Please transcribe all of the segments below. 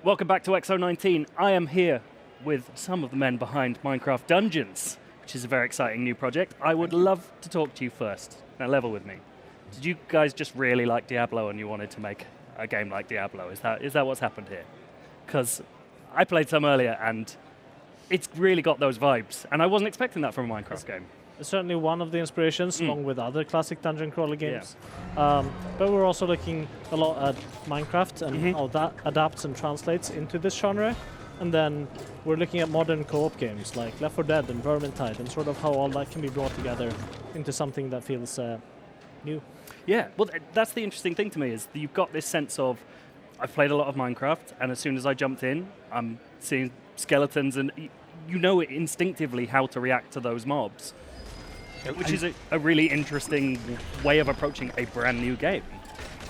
Welcome back to X019. I am here with some of the men behind Minecraft Dungeons, which is a very exciting new project. I would love to talk to you first. Now, level with me. Did you guys just really like Diablo and you wanted to make a game like Diablo? Is that what's happened here? Because I played some earlier and it's really got those vibes, and I wasn't expecting that from a Minecraft game. It's certainly one of the inspirations, along with other classic dungeon crawler games. Yeah. But we're also looking a lot at Minecraft and how that adapts and translates into this genre. And then we're looking at modern co-op games like Left 4 Dead and Vermintide, and sort of how all that can be brought together into something that feels new. Yeah, well, that's the interesting thing to me, is that you've got this sense of, I've played a lot of Minecraft, and as soon as I jumped in, I'm seeing skeletons, and you know it instinctively how to react to those mobs. Which is a really interesting way of approaching a brand new game.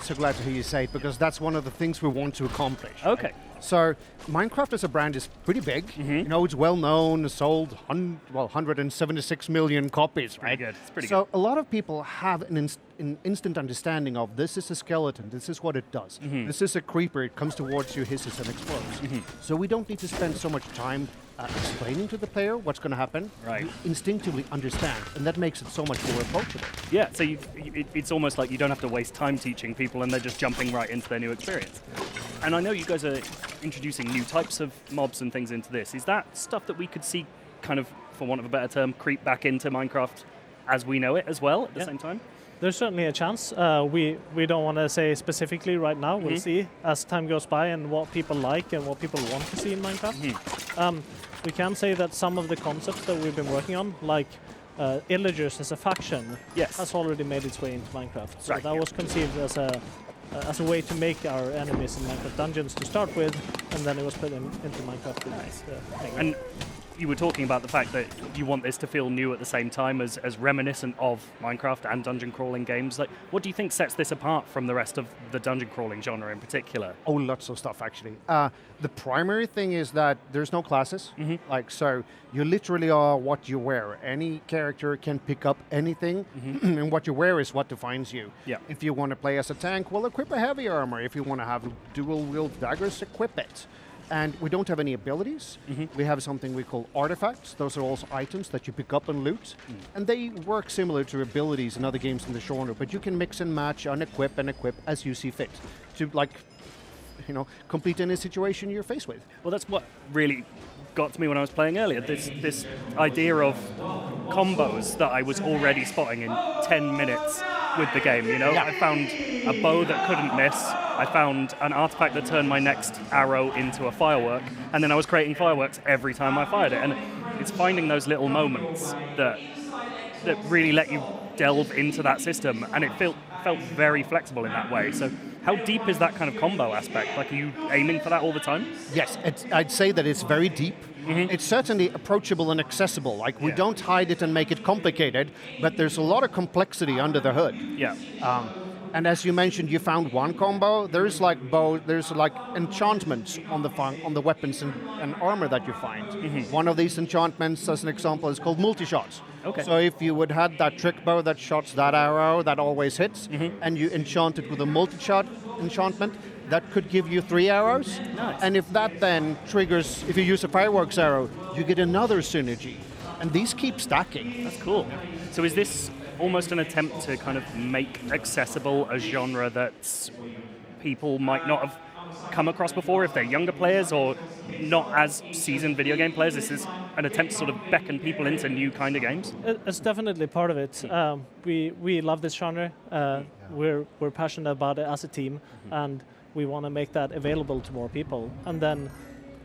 So glad to hear you say it, because that's one of the things we want to accomplish. Okay. So Minecraft as a brand is pretty big. You know, it's well known, sold 176 million copies, right? Pretty good. It's pretty so good. A lot of people have an instant understanding of this is a skeleton, this is what it does. This is a creeper, it comes towards you, hisses and explodes. So we don't need to spend so much time explaining to the player what's going to happen. Right. You instinctively understand, and that makes it so much more approachable. Yeah, so it's almost like you don't have to waste time teaching people, and they're just jumping right into their new experience. And I know you guys are introducing new types of mobs and things into this. Is that stuff that we could see kind of, for want of a better term, creep back into Minecraft as we know it as well at the same time? There's certainly a chance. We don't want to say specifically right now. We'll see as time goes by and what people like and what people want to see in Minecraft. We can say that some of the concepts that we've been working on, like Illagers as a faction, has already made its way into Minecraft. So that was conceived as a way to make our enemies in Minecraft Dungeons to start with, and then it was put into Minecraft. Nice. And you were talking about the fact that you want this to feel new at the same time as reminiscent of Minecraft and dungeon crawling games. Like, what do you think sets this apart from the rest of the dungeon crawling genre in particular? Oh, lots of stuff actually. The primary thing is that there's no classes. Like, so you literally are what you wear. Any character can pick up anything, and what you wear is what defines you. Yeah. If you want to play as a tank, well, equip a heavy armor. If you want to have dual-wield daggers, equip it. And we don't have any abilities. We have something we call artifacts. Those are also items that you pick up and loot. And they work similar to abilities in other games in the genre, but you can mix and match, unequip and equip as you see fit to, like, you know, complete any situation you're faced with. Well, that's what really got to me when I was playing earlier. This idea of combos that I was already spotting in 10 minutes with the game, you know? I found a bow that couldn't miss. I found an artifact that turned my next arrow into a firework, and then I was creating fireworks every time I fired it. And it's finding those little moments that really let you delve into that system, and it felt very flexible in that way. So how deep is that kind of combo aspect? Like, are you aiming for that all the time? Yes, I'd say that it's very deep. It's certainly approachable and accessible. Like, we don't hide it and make it complicated, but there's a lot of complexity under the hood. Yeah. And as you mentioned, you found one combo. There's like enchantments on the weapons and armor that you find. One of these enchantments, as an example, is called multi-shots. Okay. So if you would have that trick bow that shots that arrow that always hits, and you enchant it with a multi-shot enchantment, that could give you 3 arrows. Nice. And if that then triggers, if you use a fireworks arrow, you get another synergy. And these keep stacking. That's cool. So is this almost an attempt to kind of make accessible a genre that people might not have come across before if they're younger players or not as seasoned video game players? This is an attempt to sort of beckon people into new kind of games? It's definitely part of it. We love this genre. We're passionate about it as a team, and we want to make that available to more people. And then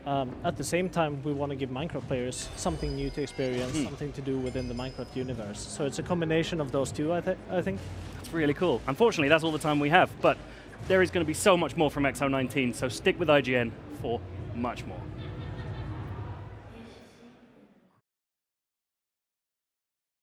at the same time, we want to give Minecraft players something new to experience, something to do within the Minecraft universe. So it's a combination of those two, I think. That's really cool. Unfortunately, that's all the time we have, but there is going to be so much more from X019, so stick with IGN for much more.